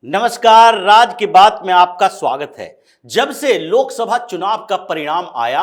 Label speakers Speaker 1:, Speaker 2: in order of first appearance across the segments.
Speaker 1: नमस्कार, राज की बात में आपका स्वागत है। जब से लोकसभा चुनाव का परिणाम आया,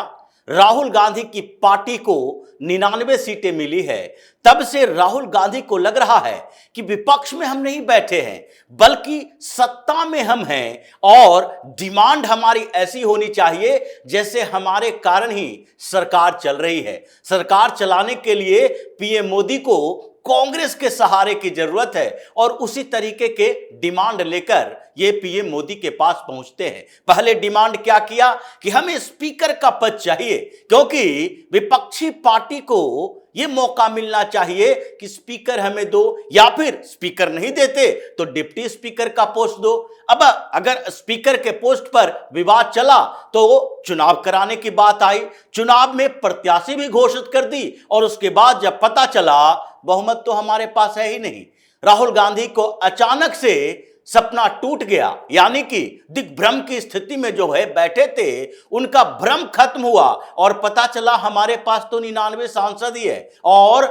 Speaker 1: राहुल गांधी की पार्टी को 99 सीटें मिली है, तब से राहुल गांधी को लग रहा है कि विपक्ष में हम नहीं बैठे हैं, बल्कि सत्ता में हम हैं और डिमांड हमारी ऐसी होनी चाहिए जैसे हमारे कारण ही सरकार चल रही है। सरकार चलाने के लिए पीएम मोदी को कांग्रेस के सहारे की जरूरत है और उसी तरीके के डिमांड लेकर ये पीएम मोदी के पास पहुंचते हैं। पहले डिमांड क्या किया कि हमें स्पीकर का पद चाहिए, क्योंकि विपक्षी पार्टी को ये मौका मिलना चाहिए कि स्पीकर हमें दो, या फिर स्पीकर नहीं देते तो डिप्टी स्पीकर का पोस्ट दो। अब अगर स्पीकर के पोस्ट पर विवाद चला तो चुनाव कराने की बात आई, चुनाव में प्रत्याशी भी घोषित कर दी और उसके बाद जब पता चला बहुमत तो हमारे पास है ही नहीं, राहुल गांधी को अचानक से सपना टूट गया, यानी कि दिग्भ्रम की स्थिति में जो है बैठे थे, उनका भ्रम खत्म हुआ और पता चला हमारे पास तो 99 सांसद ही है। और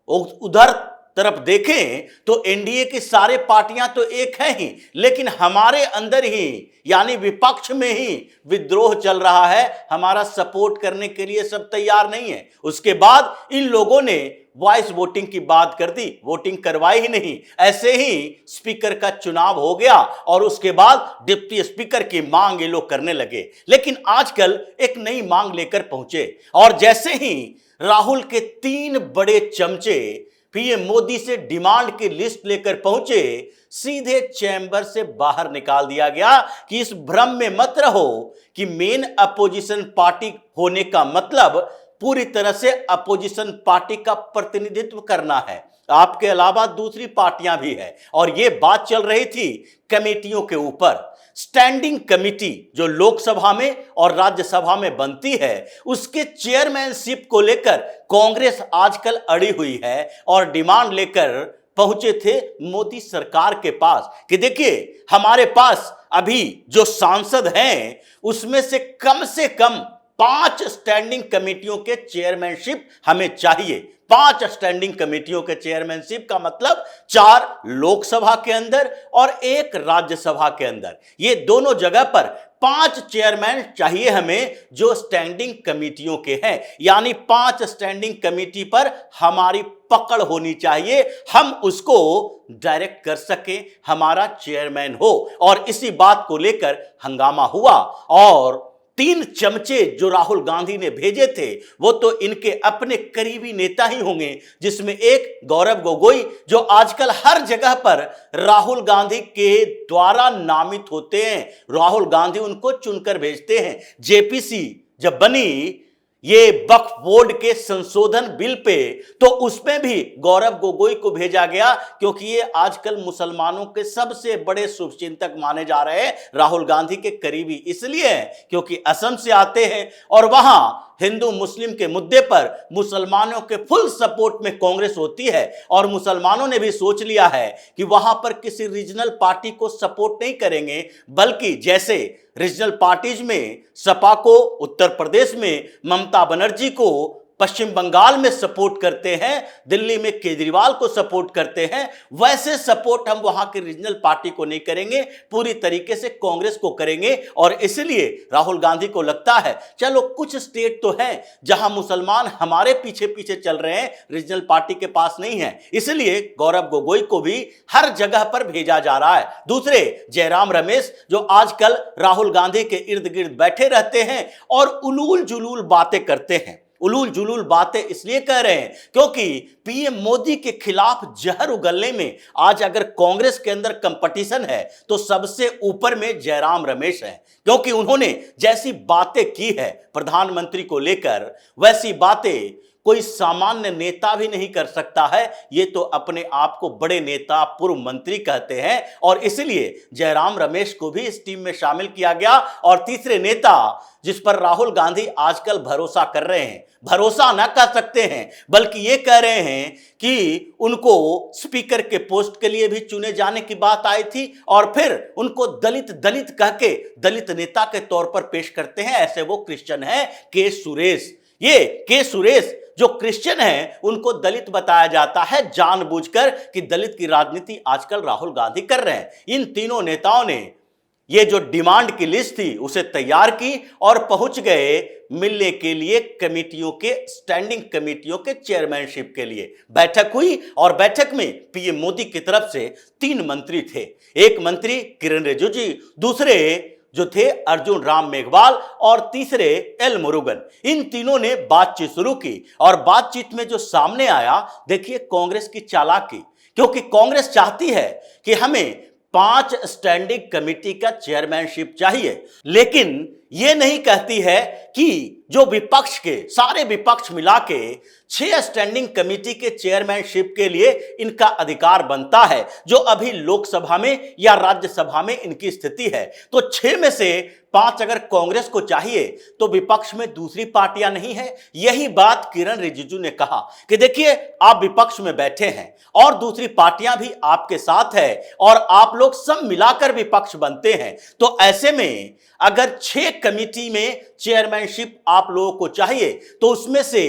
Speaker 1: उधर तरफ देखें तो एनडीए की सारे पार्टियां तो एक है ही, लेकिन हमारे अंदर ही यानी विपक्ष में ही विद्रोह चल रहा है। हमारा सपोर्ट करने के लिए सब तैयार नहीं है। उसके बाद इन लोगों ने वॉइस वोटिंग की बात कर दी, वोटिंग करवाई ही नहीं, ऐसे ही स्पीकर का चुनाव हो गया और उसके बाद डिप्टी स्पीकर की मांग ये लोग करने लगे। लेकिन आजकल एक नई मांग लेकर पहुंचे और जैसे ही राहुल के 3 बड़े चमचे पीएम मोदी से डिमांड की लिस्ट लेकर पहुंचे, सीधे चैंबर से बाहर निकाल दिया गया कि इस भ्रम में मत रहो कि मेन अपोजिशन पार्टी होने का मतलब पूरी तरह से अपोजिशन पार्टी का प्रतिनिधित्व करना है। आपके अलावा दूसरी पार्टियां भी है और यह बात चल रही थी कमेटियों के ऊपर। स्टैंडिंग कमेटी जो लोकसभा में और राज्यसभा में बनती है, उसके चेयरमैनशिप को लेकर कांग्रेस आजकल अड़ी हुई है और डिमांड लेकर पहुंचे थे मोदी सरकार के पास कि देखिए, हमारे पास अभी जो सांसद हैं उसमें से कम 5 स्टैंडिंग कमेटियों के चेयरमैनशिप हमें चाहिए। 5 स्टैंडिंग कमेटियों के चेयरमैनशिप का मतलब 4 लोकसभा के अंदर और 1 राज्यसभा के अंदर। ये दोनों जगह पर 5 चेयरमैन चाहिए हमें जो स्टैंडिंग कमेटियों के हैं, यानी 5 स्टैंडिंग कमेटी पर हमारी पकड़ होनी चाहिए, हम उसको डायरेक्ट कर सके, हमारा चेयरमैन हो। और इसी बात को लेकर हंगामा हुआ और 3 चमचे जो राहुल गांधी ने भेजे थे वो तो इनके अपने करीबी नेता ही होंगे, जिसमें एक गौरव गोगोई जो आजकल हर जगह पर राहुल गांधी के द्वारा नामित होते हैं, राहुल गांधी उनको चुनकर भेजते हैं। जेपीसी जब बनी ये वक्फ बोर्ड के संशोधन बिल पे, तो उसमें भी गौरव गोगोई को भेजा गया, क्योंकि ये आजकल मुसलमानों के सबसे बड़े शुभचिंतक माने जा रहे हैं, राहुल गांधी के करीबी इसलिए क्योंकि असम से आते हैं और वहां हिंदू मुस्लिम के मुद्दे पर मुसलमानों के फुल सपोर्ट में कांग्रेस होती है और मुसलमानों ने भी सोच लिया है कि वहां पर किसी रीजनल पार्टी को सपोर्ट नहीं करेंगे, बल्कि जैसे रीजनल पार्टीज में सपा को उत्तर प्रदेश में, ममता बनर्जी को पश्चिम बंगाल में सपोर्ट करते हैं, दिल्ली में केजरीवाल को सपोर्ट करते हैं, वैसे सपोर्ट हम वहां के रीजनल पार्टी को नहीं करेंगे, पूरी तरीके से कांग्रेस को करेंगे। और इसलिए राहुल गांधी को लगता है चलो कुछ स्टेट तो हैं जहां मुसलमान हमारे पीछे पीछे चल रहे हैं, रीजनल पार्टी के पास नहीं है, इसलिए गौरव गोगोई को भी हर जगह पर भेजा जा रहा है। दूसरे जयराम रमेश जो आजकल राहुल गांधी के इर्द गिर्द बैठे रहते हैं और उलूल जुलूल बातें करते हैं। उलूल जुलूल बातें इसलिए कह रहे हैं क्योंकि पीएम मोदी के खिलाफ जहर उगलने में आज अगर कांग्रेस के अंदर कंपटीशन है तो सबसे ऊपर में जयराम रमेश है, क्योंकि उन्होंने जैसी बातें की है प्रधानमंत्री को लेकर, वैसी बातें कोई सामान्य नेता भी नहीं कर सकता है। ये तो अपने आप को बड़े नेता, पूर्व मंत्री कहते हैं और इसलिए जयराम रमेश को भी इस टीम में शामिल किया गया। और तीसरे नेता जिस पर राहुल गांधी आजकल भरोसा कर रहे हैं, भरोसा ना कर सकते हैं बल्कि ये कह रहे हैं कि उनको स्पीकर के पोस्ट के लिए भी चुने जाने की बात आई थी और फिर उनको दलित कह के दलित नेता के तौर पर पेश करते हैं। ऐसे वो क्रिश्चियन है के सुरेश। ये के सुरेश जो क्रिश्चियन हैं उनको दलित बताया जाता है, जानबूझकर कि दलित की राजनीति आजकल राहुल गांधी कर रहे हैं। इन तीनों नेताओं ने ये जो डिमांड की लिस्ट थी उसे तैयार की और पहुंच गए मिलने के लिए कमेटियों के, स्टैंडिंग कमेटियों के चेयरमैनशिप के लिए। बैठक हुई और बैठक में पीएम मोदी की तरफ से 3 मंत्री थे। एक मंत्री किरण रिजिजू, दूसरे जो थे अर्जुन राम मेघवाल और तीसरे एल मुरुगन। इन तीनों ने बातचीत शुरू की और बातचीत में जो सामने आया, देखिए कांग्रेस की चालाकी, क्योंकि कांग्रेस चाहती है कि हमें 5 स्टैंडिंग कमेटी का चेयरमैनशिप चाहिए, लेकिन यह नहीं कहती है कि जो विपक्ष के सारे विपक्ष मिला के 6 स्टैंडिंग कमेटी के चेयरमैनशिप के लिए इनका अधिकार बनता है, जो अभी लोकसभा में या राज्यसभा में इनकी स्थिति है। तो 6 में से 5 अगर कांग्रेस को चाहिए तो विपक्ष में दूसरी पार्टियां नहीं है। यही बात किरण रिजिजू ने कहा कि देखिए आप विपक्ष में बैठे हैं और दूसरी पार्टियां भी आपके साथ है और आप लोग सब मिलाकर विपक्ष बनते हैं, तो ऐसे में अगर 6 कमेटी में चेयरमैनशिप आप लोगों को चाहिए तो उसमें से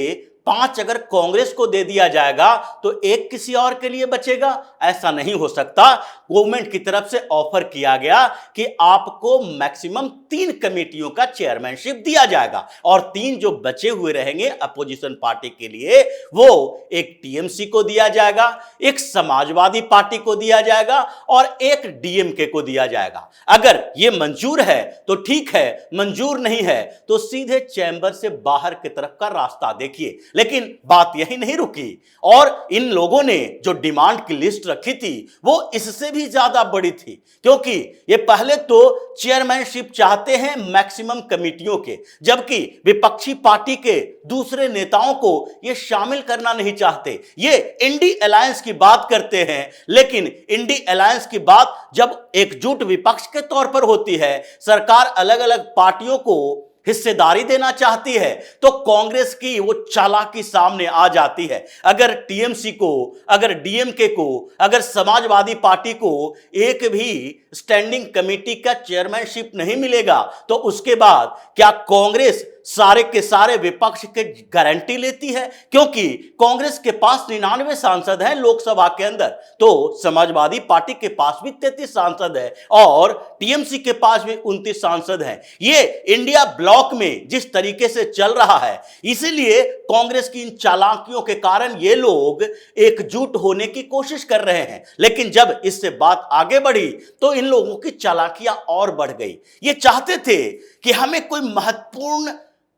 Speaker 1: 5 अगर कांग्रेस को दे दिया जाएगा तो 1 किसी और के लिए बचेगा। ऐसा नहीं हो सकता। गवर्नमेंट की तरफ से ऑफर किया गया कि आपको मैक्सिमम 3 कमेटियों का चेयरमैनशिप दिया जाएगा और 3 जो बचे हुए रहेंगे अपोजिशन पार्टी के लिए, वो एक टीएमसी को दिया जाएगा, एक समाजवादी पार्टी को दिया जाएगा और एक डीएमके को दिया जाएगा। अगर ये मंजूर है तो ठीक है, मंजूर नहीं है तो सीधे चैंबर से बाहर की तरफ का रास्ता देखिए। लेकिन बात यही नहीं रुकी और इन लोगों ने जो डिमांड की लिस्ट रखी थी वो इससे भी ज्यादा बड़ी थी, क्योंकि ये पहले तो चेयरमैनशिप चाहते हैं मैक्सिमम कमेटियों के, जबकि विपक्षी पार्टी के दूसरे नेताओं को ये शामिल करना नहीं चाहते। ये इंडी अलायंस की बात करते हैं, लेकिन इंडी अलायंस की बात जब एकजुट विपक्ष के तौर पर होती है, सरकार अलग अलग पार्टियों को हिस्सेदारी देना चाहती है, तो कांग्रेस की वो चालाकी सामने आ जाती है। अगर टीएमसी को, अगर डीएमके को, अगर समाजवादी पार्टी को एक भी स्टैंडिंग कमेटी का चेयरमैनशिप नहीं मिलेगा तो उसके बाद क्या कांग्रेस सारे के सारे विपक्ष के गारंटी लेती है? क्योंकि कांग्रेस के पास 99 सांसद हैं लोकसभा के अंदर, तो समाजवादी पार्टी के पास भी 33 सांसद है और टीएमसी के पास भी 29 सांसद हैं। ये इंडिया ब्लॉक में जिस तरीके से चल रहा है, इसीलिए कांग्रेस की इन चालाकियों के कारण ये लोग एकजुट होने की कोशिश कर रहे हैं। लेकिन जब इससे बात आगे बढ़ी तो इन लोगों की चालाकियां और बढ़ गई। ये चाहते थे कि हमें कोई महत्वपूर्ण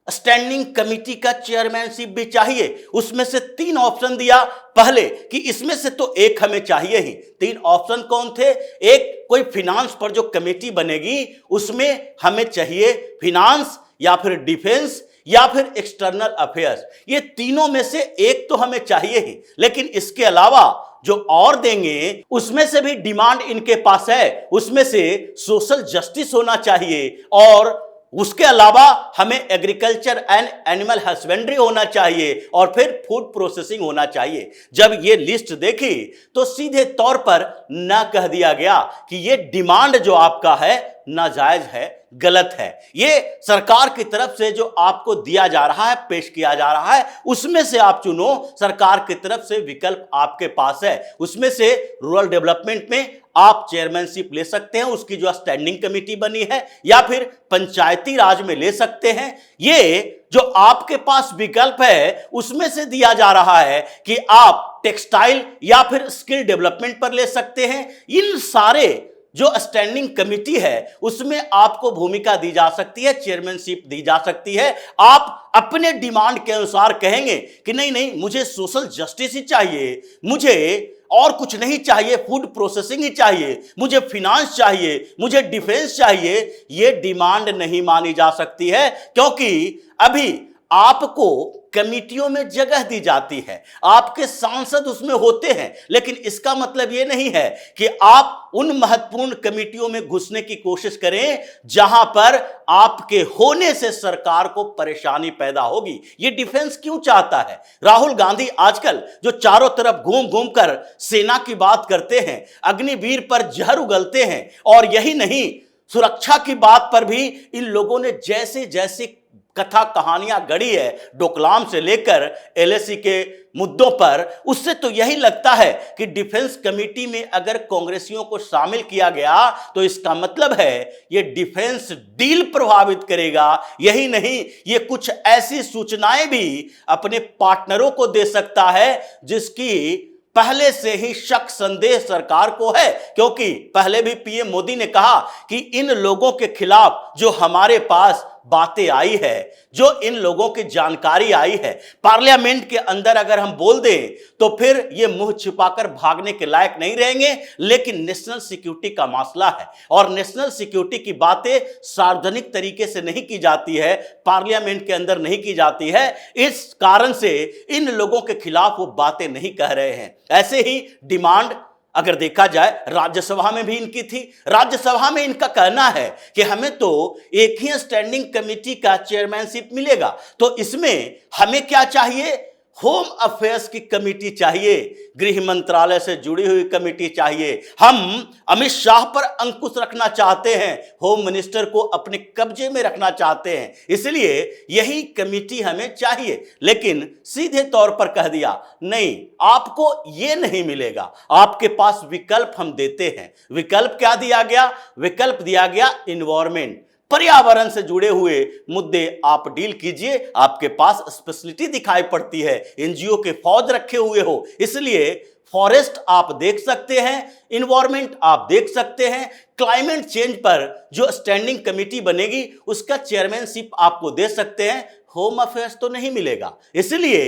Speaker 1: स्टैंडिंग कमेटी का चेयरमैनशिप भी चाहिए। उसमें से 3 ऑप्शन दिया पहले कि इसमें से तो एक हमें चाहिए ही। 3 ऑप्शन कौन थे? एक, कोई फिनांस पर जो कमेटी बनेगी उसमें हमें चाहिए फिनांस या फिर डिफेंस या फिर एक्सटर्नल अफेयर्स। ये तीनों में से एक तो हमें चाहिए ही, लेकिन इसके अलावा जो और देंगे उसमें से भी डिमांड इनके पास है। उसमें से सोशल जस्टिस होना चाहिए और उसके अलावा हमें एग्रीकल्चर एंड एनिमल हस्बेंड्री होना चाहिए और फिर फूड प्रोसेसिंग होना चाहिए। जब ये लिस्ट देखी तो सीधे तौर पर ना कह दिया गया कि ये डिमांड जो आपका है नाजायज है, गलत है। ये सरकार की तरफ से जो आपको दिया जा रहा है, पेश किया जा रहा है, उसमें से आप चुनो। सरकार की तरफ से विकल्प आपके पास है। उसमें से रूरल डेवलपमेंट में आप चेयरमैनशिप ले सकते हैं, उसकी जो स्टैंडिंग कमेटी बनी है, या फिर पंचायती राज में ले सकते हैं। ये जो आपके पास विकल्प है उसमें से दिया जा रहा है कि आप टेक्सटाइल या फिर स्किल डेवलपमेंट पर ले सकते हैं। इन सारे जो स्टैंडिंग कमेटी है उसमें आपको भूमिका दी जा सकती है, चेयरमैनशिप दी जा सकती है। आप अपने डिमांड के अनुसार कहेंगे कि नहीं नहीं, मुझे सोशल जस्टिस ही चाहिए, मुझे और कुछ नहीं चाहिए, फूड प्रोसेसिंग ही चाहिए, मुझे फिनांस चाहिए, मुझे डिफेंस चाहिए। यह डिमांड नहीं मानी जा सकती है, क्योंकि अभी आपको कमेटियों में जगह दी जाती है, आपके सांसद उसमें होते हैं, लेकिन इसका मतलब यह नहीं है कि आप उन महत्वपूर्ण कमेटियों में घुसने की कोशिश करें जहां पर आपके होने से सरकार को परेशानी पैदा होगी। ये डिफेंस क्यों चाहता है? राहुल गांधी आजकल जो चारों तरफ घूम घूम कर सेना की बात करते हैं, अग्निवीर पर जहर उगलते हैं, और यही नहीं, सुरक्षा की बात पर भी इन लोगों ने जैसे जैसे कथा कहानियां गढ़ी है डोकलाम से लेकर एलएसी के मुद्दों पर, उससे तो यही लगता है कि डिफेंस कमेटी में अगर कांग्रेसियों को शामिल किया गया तो इसका मतलब है ये डिफेंस डील प्रभावित करेगा। यही नहीं, ये कुछ ऐसी सूचनाएं भी अपने पार्टनरों को दे सकता है जिसकी पहले से ही शक संदेह सरकार को है, क्योंकि पहले भी पीएम मोदी ने कहा कि इन लोगों के खिलाफ जो हमारे पास बातें आई है, जो इन लोगों की जानकारी आई है, पार्लियामेंट के अंदर अगर हम बोल दें तो फिर ये मुंह छिपाकर भागने के लायक नहीं रहेंगे। लेकिन नेशनल सिक्योरिटी का मसला है और नेशनल सिक्योरिटी की बातें सार्वजनिक तरीके से नहीं की जाती है, पार्लियामेंट के अंदर नहीं की जाती है। इस कारण से इन लोगों के खिलाफ वो बातें नहीं कह रहे हैं। ऐसे ही डिमांड अगर देखा जाए राज्यसभा में भी इनकी थी। राज्यसभा में इनका कहना है कि हमें तो एक ही स्टैंडिंग कमेटी का चेयरमैनशिप मिलेगा, तो इसमें हमें क्या चाहिए, होम अफेयर्स की कमेटी चाहिए, गृह मंत्रालय से जुड़ी हुई कमेटी चाहिए। हम अमित शाह पर अंकुश रखना चाहते हैं, होम मिनिस्टर को अपने कब्जे में रखना चाहते हैं, इसलिए यही कमेटी हमें चाहिए। लेकिन सीधे तौर पर कह दिया नहीं, आपको ये नहीं मिलेगा, आपके पास विकल्प हम देते हैं। विकल्प क्या दिया गया? विकल्प दिया गया इन्वायरमेंट, पर्यावरण से जुड़े हुए मुद्दे आप डील कीजिए, आपके पास स्पेशलिटी दिखाई पड़ती है, एनजीओ के फौज रखे हुए हो, इसलिए फॉरेस्ट आप देख सकते हैं, इन्वायरमेंट आप देख सकते हैं, क्लाइमेट चेंज पर जो स्टैंडिंग कमेटी बनेगी उसका चेयरमैनशिप आपको दे सकते हैं, होम अफेयर्स तो नहीं मिलेगा। इसलिए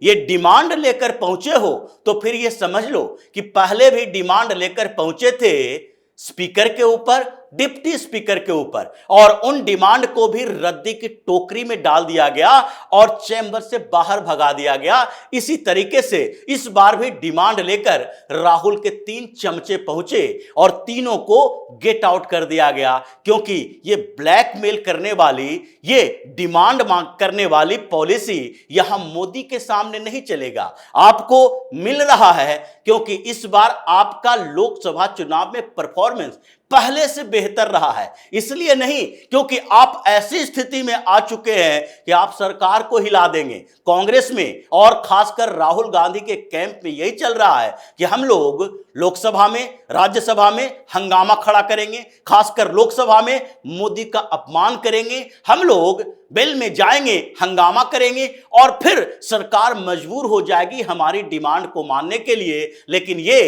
Speaker 1: ये डिमांड लेकर पहुंचे हो तो फिर ये समझ लो कि पहले भी डिमांड लेकर पहुंचे थे स्पीकर के ऊपर, डिप्टी स्पीकर के ऊपर, और उन डिमांड को भी रद्दी की टोकरी में डाल दिया गया और चैम्बर से बाहर भगा दिया गया। इसी तरीके से इस बार भी डिमांड लेकर राहुल के 3 चमचे पहुंचे और तीनों को गेट आउट कर दिया गया, क्योंकि ये ब्लैकमेल करने वाली, ये डिमांड मांग करने वाली पॉलिसी यहां मोदी के सामने नहीं चलेगा। आपको मिल रहा है क्योंकि इस बार आपका लोकसभा चुनाव में परफॉर्मेंस पहले से बेहतर रहा है, इसलिए नहीं क्योंकि आप ऐसी स्थिति में आ चुके हैं कि आप सरकार को हिला देंगे। कांग्रेस में और खासकर राहुल गांधी के कैंप में यही चल रहा है कि हम लोग लोकसभा में, राज्यसभा में हंगामा खड़ा करेंगे, खासकर लोकसभा में मोदी का अपमान करेंगे, हम लोग बिल में जाएंगे, हंगामा करेंगे और फिर सरकार मजबूर हो जाएगी हमारी डिमांड को मानने के लिए। लेकिन ये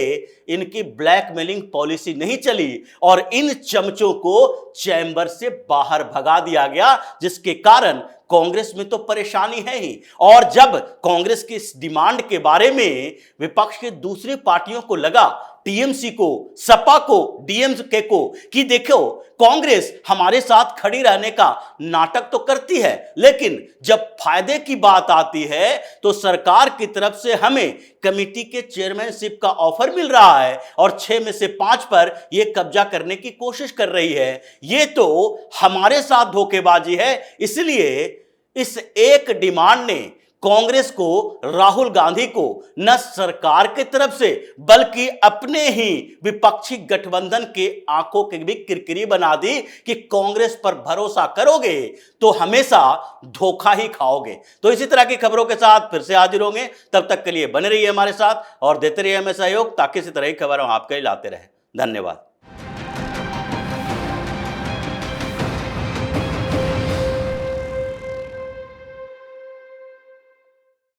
Speaker 1: इनकी ब्लैकमेलिंग पॉलिसी नहीं चली और इन चमचों को चैम्बर से बाहर भगा दिया गया, जिसके कारण कांग्रेस में तो परेशानी है ही। और जब कांग्रेस की इस डिमांड के बारे में विपक्ष की दूसरी पार्टियों को लगा, टीएमसी को, सपा को, डीएमके को, कि देखो कांग्रेस हमारे साथ खड़ी रहने का नाटक तो करती है, लेकिन जब फायदे की बात आती है तो सरकार की तरफ से हमें कमेटी के चेयरमैनशिप का ऑफर मिल रहा है और 6 में से 5 पर यह कब्जा करने की कोशिश कर रही है। ये तो हमारे साथ धोखेबाजी है। इसलिए इस एक डिमांड ने कांग्रेस को, राहुल गांधी को न सरकार की तरफ से बल्कि अपने ही विपक्षी गठबंधन के आंखों की भी किरकिरी बना दी कि कांग्रेस पर भरोसा करोगे तो हमेशा धोखा ही खाओगे। तो इसी तरह की खबरों के साथ फिर से हाजिर होंगे, तब तक के लिए बने रहिए हमारे साथ और देते रहिए हमें सहयोग, ताकि इसी तरह की खबर हम आपके लिए लाते रहें। धन्यवाद।